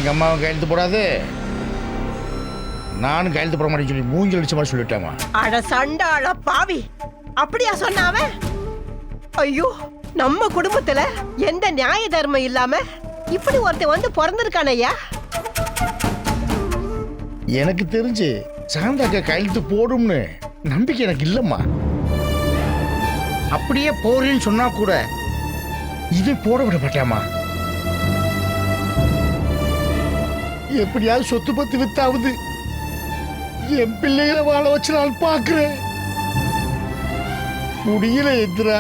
எங்கள் அம்மாவும் கையெழுத்து போடாது, நானும் கையெழுத்து போட மாட்டேன்னு சொல்லி மூஞ்சி அடிச்ச மாதிரி சொல்லிட்டேம்மா. அட சண்டாள பாவி, அப்படியா சொன்னாவ? ஐயோ, நம்ம குடும்பத்துல எந்த நியாய தர்மம் இல்லாம இப்படி ஒருத்தன் வந்து பிறந்திருக்கானையா? எனக்கு தெரிஞ்சு சாந்தாக்கா கையெழுத்து போடும்னு நம்பிக்கை எனக்கு இல்லைம்மா. அப்படியே போறேன்னு சொன்னா கூட இவன் போட விட மாட்டாமா. எப்படியாவது சொத்து பத்து வித்தாவது என் பிள்ளைகளை வாழ வச்சு நான் பார்க்கிறேன். முடியல எந்திரா.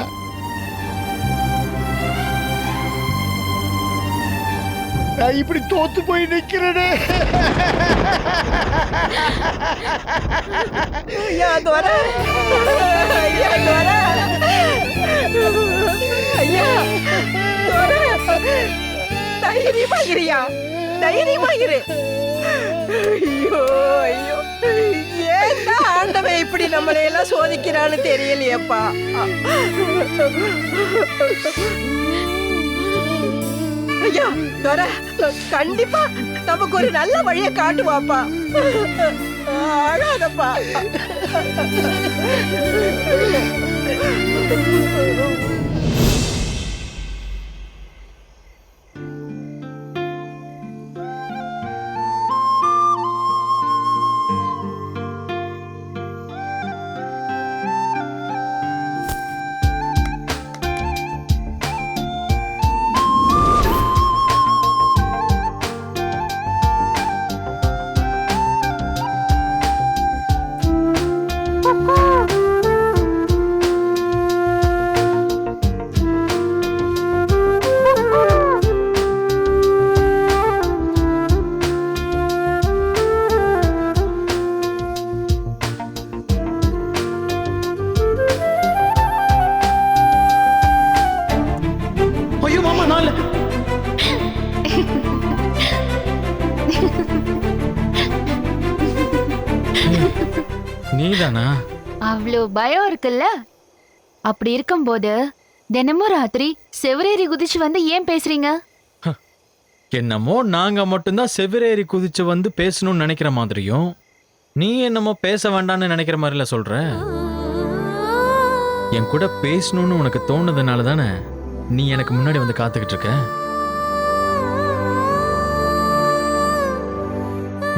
நான் இப்படி தோத்து போய் நிக்கிறேனே. ஐயா துரை, ஐயா துரை, ஐயா துரை, தைரியமா இரியா, தைரியமா இரு. ஐயோ ஐயோ, ஏன்டா ஆண்டவன் இப்படி நம்மளை எல்லாம் சோதிக்கிறான்னு தெரியலையப்பா. ஐயா துரை, கண்டிப்பா நமக்கு ஒரு நல்ல வழியை காட்டுவாப்பா. அழாதப்பா. நீதானா? அவ்வளோ பயம் இருக்குல்ல? அப்படி இருக்கும்போது தினமும் ராத்திரி செவரேறி குதிச்சு வந்து ஏன் பேசுறீங்க? என்னமோ நாங்க மட்டும்தான் செவிரேறி குதிச்சு வந்து பேசணும்னு நினைக்கிற மாதிரியும், நீ என்னமோ பேச வேண்டாம்னு நினைக்கிற மாதிரில சொல்ற. என் கூட பேசணும்னு உனக்கு தோணுதுனால தானே நீ எனக்கு முன்னாடி வந்து காத்துக்கிட்டு இருக்க.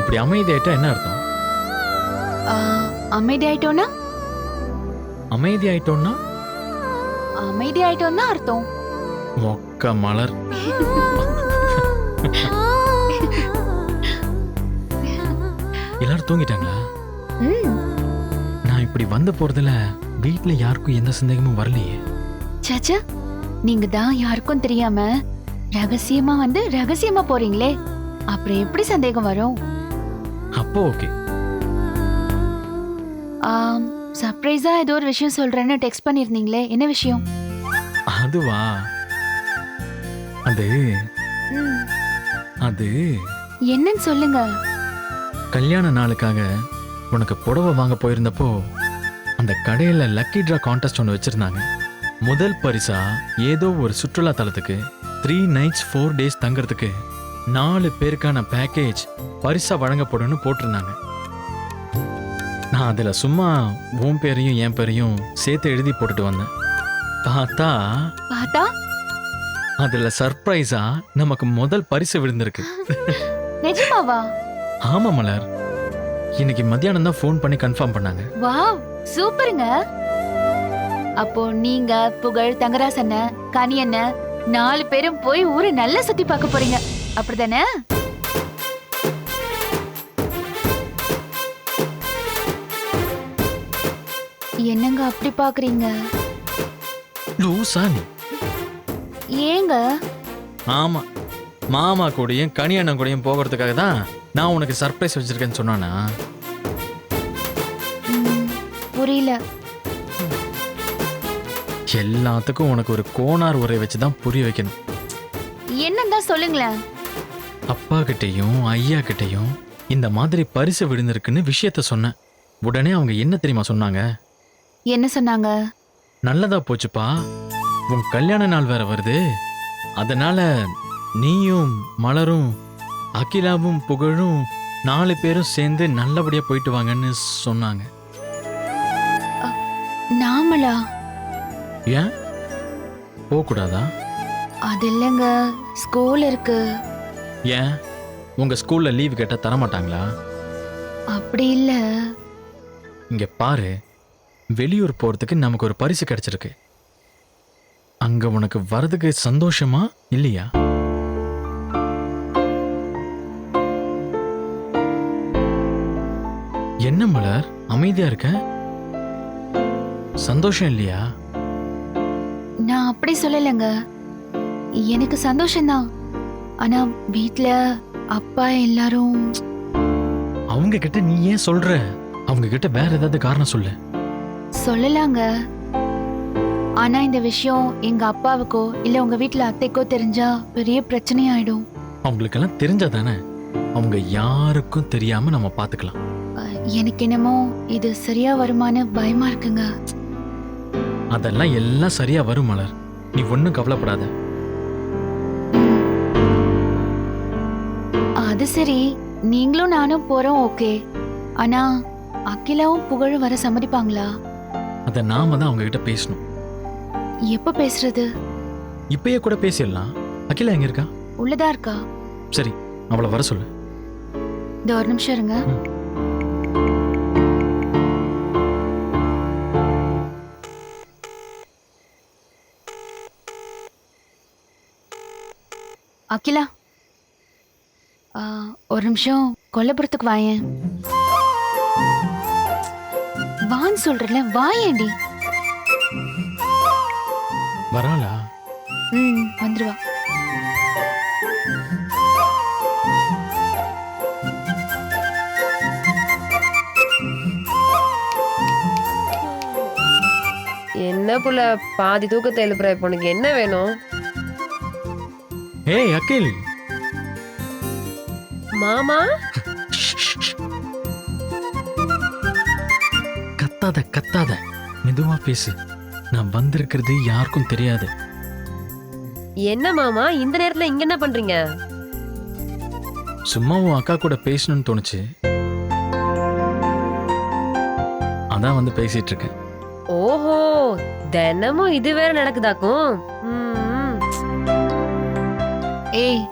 இப்படி அமைதியாயிட்டா என்ன அர்த்தம்? அமைதியாயிட்டோன்னா? அமைதியாயிட்டோன்னா அமைதியாயிட்டோன்னா அர்த்தம் மொக்க மலர். எல்லாரும் தூங்கிட்டாங்களா? நான் இப்படி வந்து போறதுல வீட்ல யாருக்கும் எந்த சந்தேகமும் வரலையே. சாச்சா, நீங்க தான் யாருக்கும் தெரியாம ரகசியமா வந்து ரகசியமா போறீங்களே, அப்புறம் எப்படி சந்தேகம் வரும்? அப்போ ஓகே. சர்ப்ரைஸா ஏதோ ஒரு விஷயம் சொல்றேன்னு டெக்ஸ்ட் பண்ணிருந்தீங்களே, என்ன விஷயம்? அதுவா? அது அது என்னன்னு சொல்லுங்க. கல்யாண நாளுக்காக உனக்கு புடவை வாங்க போயிருந்தப்போ அந்த கடையில லக்கி டிரா கான்டெஸ்ட் ஒன்று வச்சிருந்தாங்க. முதல் பரிசா ஏதோ ஒரு சுற்றுலா தலத்துக்கு 3 nights 4 days தங்கறதுக்கு 4 பேருக்கான பேக்கேஜ் பரிசா வழங்கப்படும்னு போட்டிருந்தாங்க. நான் அதுல சும்மா உன் பேரையும் என் பேரையும் சேர்த்து எழுதி போட்டுட்டு வந்தேன். பார்த்தா அதுல சர்ப்ரைஸா நமக்கு முதல் பரிசு விழுந்திருக்கு. நிஜமாவா? ஆமா மலர், இன்னைக்கு மத்தியானம் தான் ஃபோன் பண்ணி கன்ஃபார்ம் பண்ணாங்க. வாவ், சூப்பருங்க. அப்போ நீங்க, புகழ், தங்கராசண்ண, கனியண்ண 4 பேரும் போய் ஊரை நல்லா சுத்தி பார்க்க போறீங்க, அப்படிதானே? என்னங்க அப்படி பாக்குறீங்க? லூசா நீ? ஏங்க? ஆமா, மாமா கூடயும் கனியண்ணன் கூடயும் போகிறதுக்காக தான் நான் உனக்கு சர்ப்ரைஸ் வச்சிருக்கேன்னு சொன்னானா? புரியல. எல்லாத்துக்கும் உனக்கு ஒரு கோனார் உரை வச்சு தான் புரிய வைக்கணும். என்னதான் சொல்லுங்களேன். அப்பா கிட்டையும் ஐயா கிட்டையும் இந்த மாதிரி பரிசு விழுந்திருக்குன்னு விஷயத்த சொன்னேன். உடனே அவங்க என்ன தெரியுமா சொன்னாங்க? என்ன சொன்னாங்க? நல்லதா போச்சுப்பா, உன் கல்யாண நாள் வேற வருது, அதனால நீயும் மலரும் அகிலாவும் புகழும் 4 பேரும் சேர்ந்து நல்லபடியா போயிட்டு வாங்கன்னு சொன்னாங்க. நாமளா? ஏன் போகக்கூடாதா? அது இல்லைங்க, ஸ்கூல் இருக்கு. ஏன் உங்க ஸ்கூல்ல லீவு கேட்டா தரமாட்டாங்களா? அப்படி இல்ல. இங்க பாரு, வெளியூர் போறதுக்கு நமக்கு ஒரு பரிசு கிடைச்சிருக்கு. அங்க உனக்கு வரதுக்கு சந்தோஷமா இல்லையா? என்ன மலர் அமைதியா இருக்க? சந்தோஷம் இல்லையா? நான் அப்படி சொல்லலைங்க, எனக்கு சந்தோஷம்தான். ஆனா வீட்ல அப்பா எல்லாரும். அவங்க கிட்ட நீ ஏன் சொல்ற? அவங்க கிட்ட வேற ஏதாவது காரணம் சொல்லு. சொல்லலாங்க, ஆனா இந்த விஷயம் எங்க அப்பாவுக்கோ இல்ல உங்க வீட்ல அத்தைக்கோ தெரிஞ்சா பெரிய பிரச்சனையாயிடும். அவங்களுக்கெல்லாம் தெரிஞ்சாதானே? அவங்க யாருக்கும் தெரியாம நம்ம பாத்துக்கலாம். எனக்கு என்னமோ இது சரியா வருமானு பயமா இருக்குங்க. அதெல்லாம் எல்லாம் சரியா வரும் மலர், நீ ஒன்னும் கவலைப்படாத. அது சரி, நீங்களும் நானும் போறோம், ஓகே. ஆனா அகிலாவும் புகழும் வர சம்மதிப்பாங்களா? அத நாம தான் அவங்க கிட்ட பேசணும். எப்ப பேசுறது? இப்பயே கூட பேசிடலாம். அகிலா எங்க இருக்கா? உள்ளதா இருக்கா? சரி, அவளை வர சொல்லு. இந்த ஒரு நிமிஷம் இருங்க. அகிலா, ஒரு நிமிஷம் கொல்லப்புறத்துக்கு வாயேன். வான்னு சொல்றல, வாயேண்டி. வராளா? வந்துருவா. என்ன புள்ள பாதி தூக்கத்தை எழுப்புற? இப்ப உனக்கு என்ன வேணும்? ஏய் அகில். மாமா கத்தாத கத்தாத, மெதுவா பேசு. நான் வந்திருக்கிறது யாருக்கும் தெரியாது. என்ன மாமா இந்த நேரத்துல இங்க என்ன பண்றீங்க? சும்மா உன் அக்கா கூட பேசணும்னு தோணுச்சு, அதான் வந்து பேசிட்டு இருக்கேன். ஓஹோ, தினமும் இது வேற நடக்குதாக்கும். ஏய்,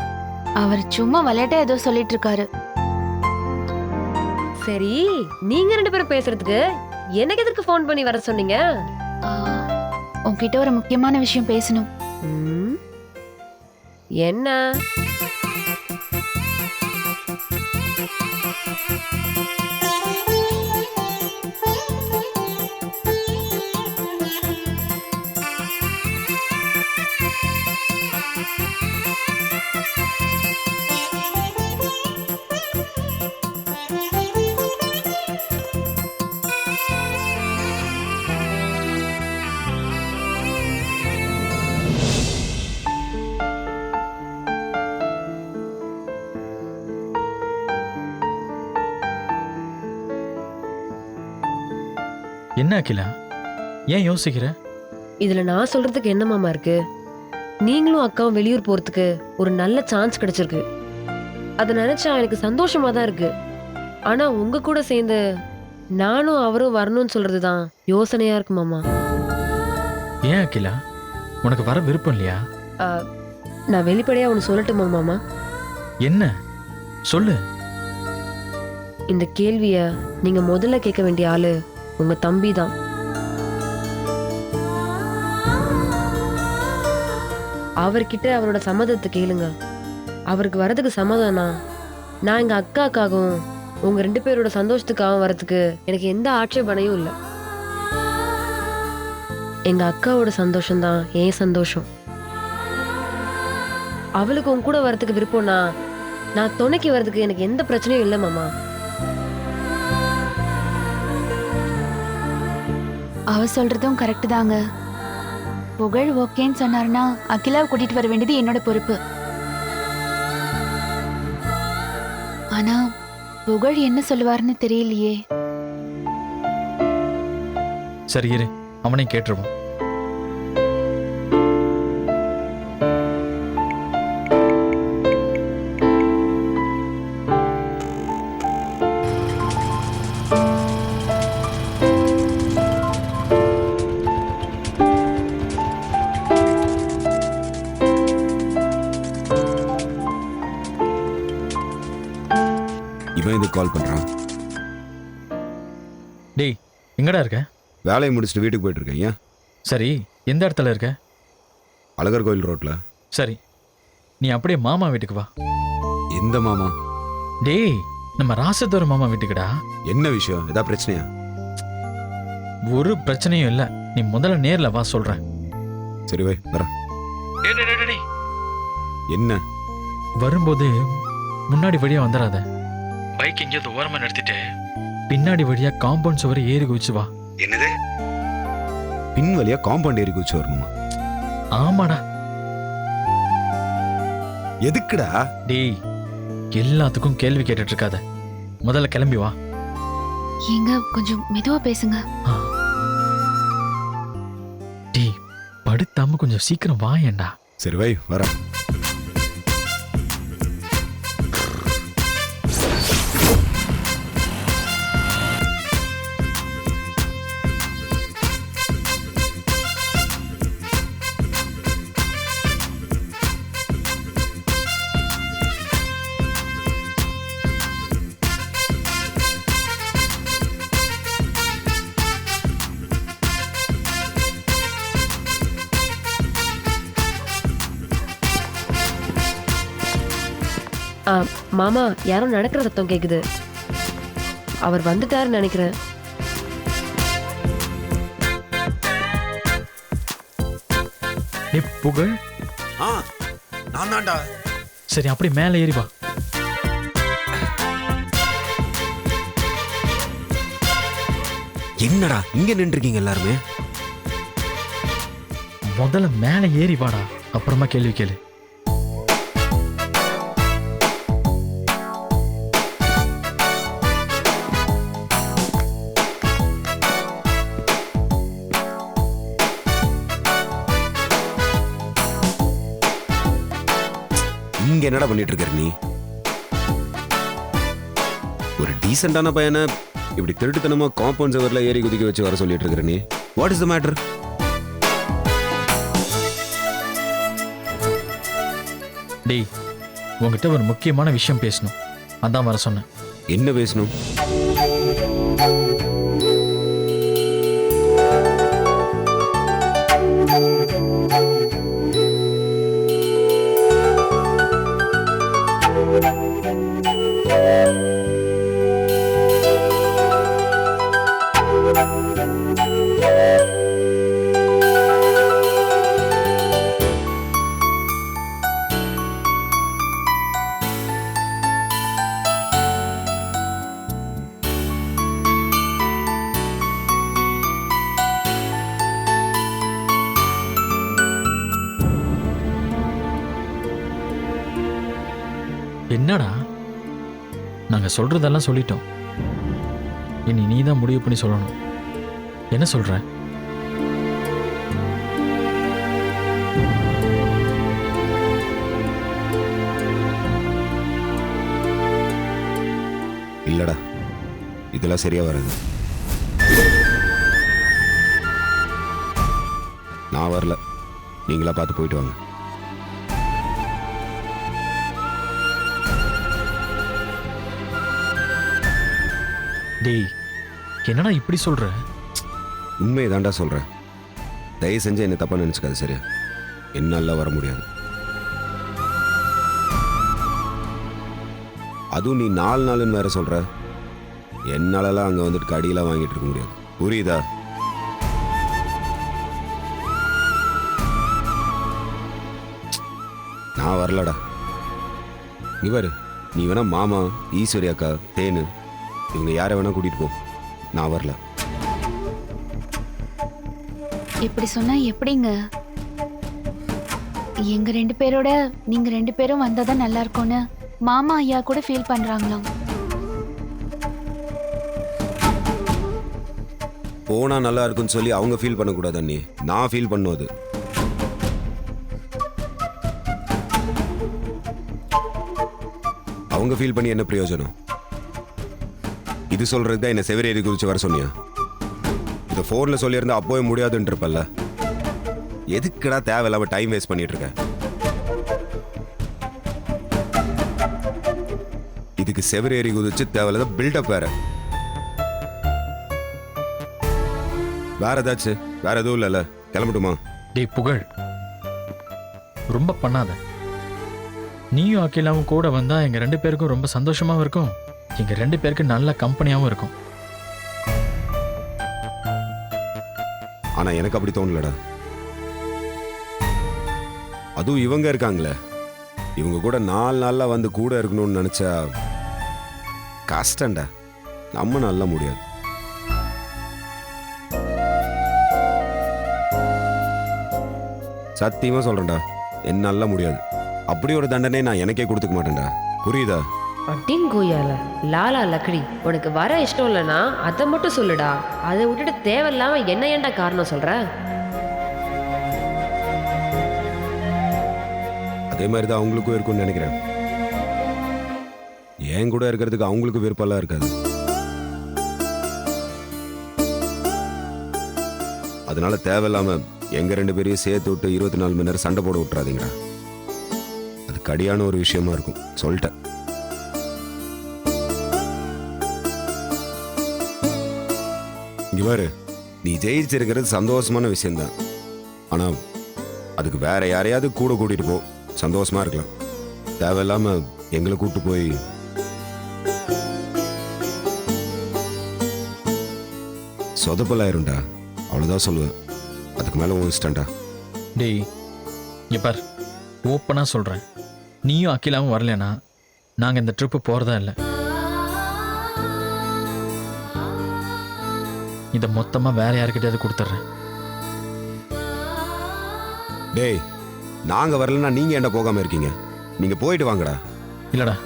அவர் சும்மா விளையாட்ட ஏதோ சொல்லிட்டு இருக்காரு. சரி, நீங்க 2 பேரும் பேசுறதுக்கு எனக்கு எதுக்கு ஃபோன் பண்ணி வர சொன்னீங்க? உன்கிட்ட ஒரு முக்கியமான விஷயம் பேசணும். என்ன? என்ன அகிலா, ஏன் யோசிக்கிற? இதுல நான் சொல்றதுக்கு என்ன மாமா இருக்கு? நீங்களும் அக்காவும் வெளியூர் போறதுக்கு ஒரு நல்ல சான்ஸ் கிடைச்சிருக்கு. அத நினைச்சா எனக்கு சந்தோஷமா தான் இருக்கு. ஆனா உங்க கூட சேர்ந்து நானும் அவரும் வரணும்னு சொல்றதுதான் யோசனையா இருக்கு மாமா. ஏன் அகிலா, உனக்கு வர விருப்பம் இல்லையா? நான் வெளிப்படையா ஒன்னு சொல்லட்டுமா மாமா? என்ன சொல்லு. இந்த கேள்விய நீங்க முதல்ல கேட்க வேண்டிய ஆளு உங்க தம்பி தான். அவர்கிட்ட அவரோட சம்மதத்தை கேளுங்க. அவருக்கு வரதுக்கு சம்மதம்னா நான் எங்க அக்காக்காகவும் உங்க 2 பேரோட சந்தோஷத்துக்காகவும் வரதுக்கு எனக்கு எந்த ஆட்சேபனையும் இல்லை. எங்க அக்காவோட சந்தோஷம்தான் என் சந்தோஷம். அவளுக்கு உன் கூட வரதுக்கு விருப்பம்னா நான் துணைக்கு வரதுக்கு எனக்கு எந்த பிரச்சனையும் இல்லை மாமா. அவ சொல்றதும் கரெக்ட் தாங்க. புகழ் ஓகேன்னு சொன்னாருன்னா அகிலாவை கூட்டிட்டு வர வேண்டியது என்னோட பொறுப்பு. ஆனா புகழ் என்ன சொல்லுவாருன்னு தெரியலையே. சரி இரு, அவனையும் கேட்டுருவோம். இவன் இதுக்கு கால் பண்றான். டேய் எங்கடா இருக்க? வேலையை முடிச்சுட்டு வீட்டுக்கு போயிட்டு இருக்கேன். ஏன்? சரி எந்த இடத்துல இருக்க? அழகர் கோயில் ரோட்ல. சரி நீ அப்படியே மாமா வீட்டுக்கு வா. எந்த மாமா? டேய் நம்ம ராசத்தோர மாமா வீட்டுக்குடா. என்ன விஷயம்? ஏதாவது பிரச்சனையா? ஒரு பிரச்சனையும் இல்ல, நீ முதல்ல நேர்ல வா சொல்றேன். சரி வை வர. என்ன? வரும்போது முன்னாடி வழியா வந்துடாத. பைக் எங்கேயாவது ஓரமா நிறுத்திட்டு பின்னாடி வழியா காம்பவுண்ட் சுவரை ஏறி குதிச்சு வா. என்னது? பின் வழியா காம்பவுண்ட் ஏறி குதிச்சு வரணுமா? ஆமாடா. எதுக்குடா? டேய் எல்லாத்துக்கும் கேள்வி கேட்டுட்டு இருக்காத, முதல்ல கிளம்பி வா. ஏங்க கொஞ்சம் மெதுவா பேசுங்க. ஆ. டேய் படுத்தாம கொஞ்சம் சீக்கிரம் வா. ஏண்டா? சரி வை வர. மாமா யாரோ நடக்கிற சத்தம் கேக்குது. அவர் வந்துட்டாருன்னு நினைக்கிறேன். டேய் புகழ். நான் தான்டா. சரி அப்படி மேலே ஏறி வா. என்னடா இங்க நின்று இருக்கீங்க எல்லாருமே? முதல்ல மேலே ஏறி வாடா, அப்புறமா கேள்வி கேளு. இங்க என்னடா பண்ணிட்டு இருக்க நீ? ஒரு டீசென்டான பையனை இப்படி திருட்டுத்தனமா காம்பவுண்ட் சுவர்ல ஏறி குதிக்க வச்சு வர சொல்லிட்டு இருக்க நீ. What is the matter? டேய் உங்ககிட்ட ஒரு முக்கியமான விஷயம் பேசணும், அதான் வர சொன்னேன். என்ன பேசணும்? என்னடா நாங்க சொல்றதெல்லாம் சொல்லிட்டோம், இனி நீ தான் முடிவு பண்ணி சொல்லணும். என்ன சொல்ற? இல்லடா இதெல்லாம் சரியா வராது. நான் வரல, நீங்களா பார்த்து போயிட்டு வாங்க. டேய் என்னடா இப்படி சொல்ற? உண்மையை தாண்டா சொல்றேன். தயவு செஞ்சு என்ன தப்பா நினைச்சுக்காது சரியா? என்னால வர முடியாது. அதுவும் நீ 4 நாளுன்னு வேற சொல்ற. என்னாலலாம் அங்க வந்துட்டு கடியெல்லாம் வாங்கிட்டு இருக்க முடியாது, புரியுதா? நான் வரலடா. இவரு நீ வேணா மாமா, ஈஸ்வரி அக்கா, தேனு இவங்க யாரை வேணா கூட்டிட்டு போ, நான் வரல. இப்படி சொன்னா எப்படிங்க? எங்க 2 பேரோட நீங்க 2 பேரும் வந்தாதான் நல்லா இருக்கும்னு மாமா ஐயா கூட ஃபீல் பண்றாங்களாம். போனா நல்லா இருக்குன்னு சொல்லி அவங்க ஃபீல் பண்ணக்கூடாது அண்ணி, நான் ஃபீல் பண்ணும். அது அவங்க ஃபீல் பண்ணி என்ன பிரயோஜனம்? இது சொல்றது தான் என்ன செவரேறி குதிச்சு வர சொன்னியா? இதை ஃபோன்ல சொல்லியிருந்தா அப்போவே முடியாதுன்னு இருப்பல்ல. எதுக்குடா தேவையில்லாம டைம் வேஸ்ட் பண்ணிட்டு இருக்க? இதுக்கு செவரேறி குதிச்சு தேவையில்லாத பில்டப் வேற. வேற ஏதாச்சும் வேற எதுவும் இல்லைல்ல? கிளம்பட்டுமா? டேய் புகழ், ரொம்ப பண்ணாத. நீயும் அகிலாவும் கூட வந்தா எங்க 2 பேருக்கும் ரொம்ப சந்தோஷமாவும் இருக்கும், எங்க 2 பேருக்கு நல்ல கம்பெனியாவும் இருக்கும். ஆனா எனக்கு அப்படி தோணலடா. அதுவும் இவங்க இருக்காங்களே, இவங்க கூட 4 நாள்ல வந்து கூட இருக்கணும்னு நினைச்சா கஷ்டம்டா. நம்ம நல்லா முடியாது. சத்தியமா சொல்றேன்டா, என்னால முடியாது. அப்படி ஒரு தண்டனை நான் எனக்கே கொடுத்துக்க மாட்டேன்டா. புரியுதா? அப்படின்னு கோயால லாலா லக்கடி, உனக்கு வர இஷ்டம் இல்லைன்னா அதை மட்டும் சொல்லுடா. அதை விட்டுட்டு தேவையில்லாம என்ன ஏன்டா காரணம் சொல்ற? அதே மாதிரி தான் அவங்களுக்கும் இருக்கும்னு நினைக்கிறேன். என் கூட இருக்கிறதுக்கு அவங்களுக்கு விருப்பம்லாம் இருக்காது. அதனால தேவையில்லாம எங்க 2 பேரையும் சேர்த்து விட்டு 24 மணி நேரம் சண்டை போட விட்டுறாதீங்கடா. அது கடியான ஒரு விஷயமா இருக்கும். சொல்லிட்டேன். இங்க பாரு, நீ ஜெயிச்சிருக்கிறது சந்தோஷமான விஷயம்தான். ஆனா அதுக்கு வேற யாரையாவது கூட கூட்டிட்டு போ, சந்தோஷமா இருக்கலாம். தேவையில்லாம எங்களை கூட்டு போய் சொதப்பலாயிரும்டா. அவ்வளவுதான் சொல்லுவேன். அதுக்கு மேல உன் இஷ்டம்டா. டேய் இங்க பார், ஓப்பனா சொல்றேன், நீயும் அகிலாவும் வரலனா நாங்க இந்த ட்ரிப்பு போறதா இல்லை. இதை மொத்தமா வேற யாருக்கிட்டையாவது கொடுத்துட்றேன். டேய், நாங்க வரலன்னா நீங்க என்ன போகாம இருக்கீங்க? நீங்க போயிட்டு வாங்கடா. இல்லடா,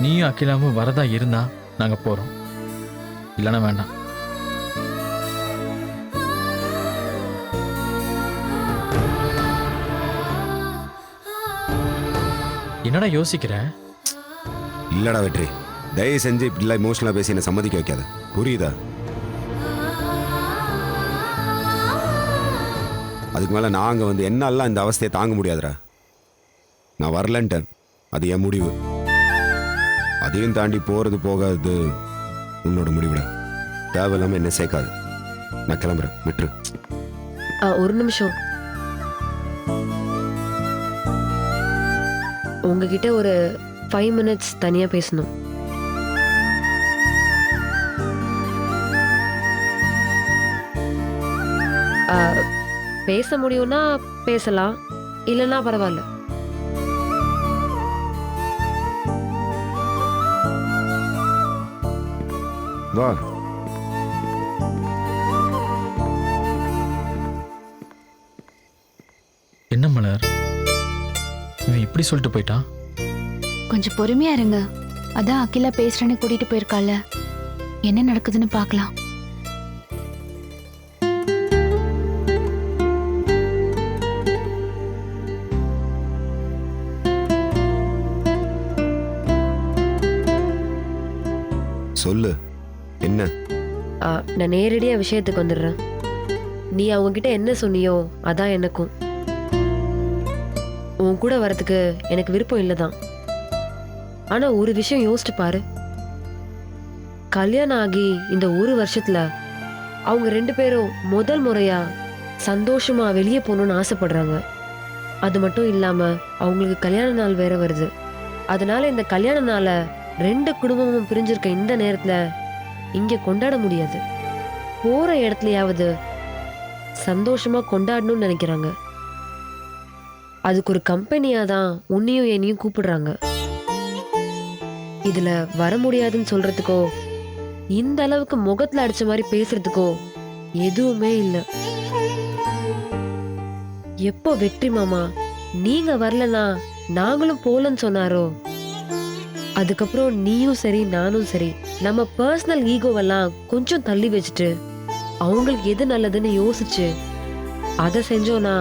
நீயும் அகிலாவும் வரதா இருந்தா நாங்க போறோம், இல்லைன்னா வேண்டாம். என்னடா யோசிக்கிற? இல்லடா வெற்றி, தயவு செஞ்சு இப்படிலாம் இமோஷனலா பேசி என்ன சம்மதிக்க வைக்காத. புரியுதா? அதுக்கு மேல நாங்க வந்து என்னாலாம் இந்த அவஸ்தையை தாங்க முடியாதுடா. நான் வரலன்ட்டேன், அது என் முடிவு. அதையும் தாண்டி போறது போகாது உன்னோட முடிவுடா. தேவையில்லாம என்ன சேர்க்காது. நான் கிளம்புறேன், விட்டுரு. ஒரு நிமிஷம், உங்ககிட்ட ஒரு 5 minutes தனியா பேசணும். பேச முடியும்னா பேசலாம், இல்லைன்னா பரவாயில்ல. வா. என்ன மலர், இவன் இப்படி சொல்லிட்டு போயிட்டான்? கொஞ்சம் பொறுமையா இருங்க. அதான் அகிலா பேசுறேன்னு கூட்டிட்டு போயிருக்கால, என்ன நடக்குதுன்னு பார்க்கலாம். சொல்லு, என்ன? நான் நேரடியா விஷயத்துக்கு வந்துடுறேன். நீ அவங்க கிட்ட என்ன சொன்னியோ அதான் எனக்கும். உன் கூட வரதுக்கு எனக்கு விருப்பம் இல்லைதான். ஆனா ஒரு விஷயம் யோசிச்சு பாரு, கல்யாணம் ஆகி இந்த 1 வருஷத்துல அவங்க 2 பேரும் முதல் முறையா சந்தோஷமா வெளியே போகணும்னு ஆசைப்படுறாங்க. அது மட்டும் இல்லாம அவங்களுக்கு கல்யாண நாள் வேற வருது. அதனால இந்த கல்யாண நாளை 2 குடும்பமும் பிரிஞ்சிருக்க இந்த நேரத்துல இங்க கொண்டாட முடியாது. போற இடத்துலயாவது சந்தோஷமா கொண்டாடணும்னு நினைக்கிறாங்க. அதுக்கு ஒரு கம்பெனியா தான் உன்னையும் என்னையும் கூப்பிடுறாங்க. இதுல வர முடியாதுன்னு சொல்றதுக்கோ இந்த அளவுக்கு முகத்துல அடிச்ச மாதிரி பேசுறதுக்கோ எதுவுமே இல்ல. எப்போ வெற்றி மாமா நீங்க வரலனா நாங்களும் போலன்னு சொன்னாரோ, அதுக்கப்புறம் நீயும் சரி நானும் சரி நம்ம பர்சனல் ஈகோவெல்லாம் கொஞ்சம் தள்ளி வச்சுட்டு அவங்களுக்கு எது நல்லதுன்னு யோசிச்சு அதை செஞ்சோம்னா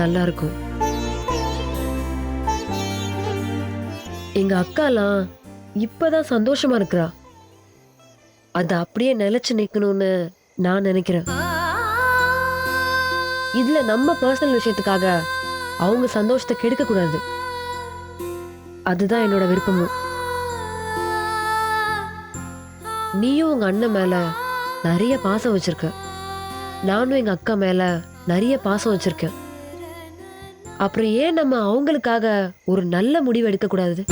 நல்லா இருக்கும். எங்க அக்காலாம் இப்பதான் சந்தோஷமா இருக்கிறா. அது அப்படியே நிலைச்சு நிக்கணும்னு நான் நினைக்கிறேன். இதுல நம்ம பர்சனல் விஷயத்துக்காக அவங்க சந்தோஷத்தை கெடுக்க கூடாது. அதுதான் என்னோட விருப்பமும். நீயும் உங்க அண்ணன் மேல நிறைய பாசம் வச்சிருக்க, நானும் எங்க அக்கா மேல நிறைய பாசம் வச்சிருக்கேன். அப்புறம் ஏன் நம்ம அவங்களுக்காக ஒரு நல்ல முடிவு எடுக்க கூடாது?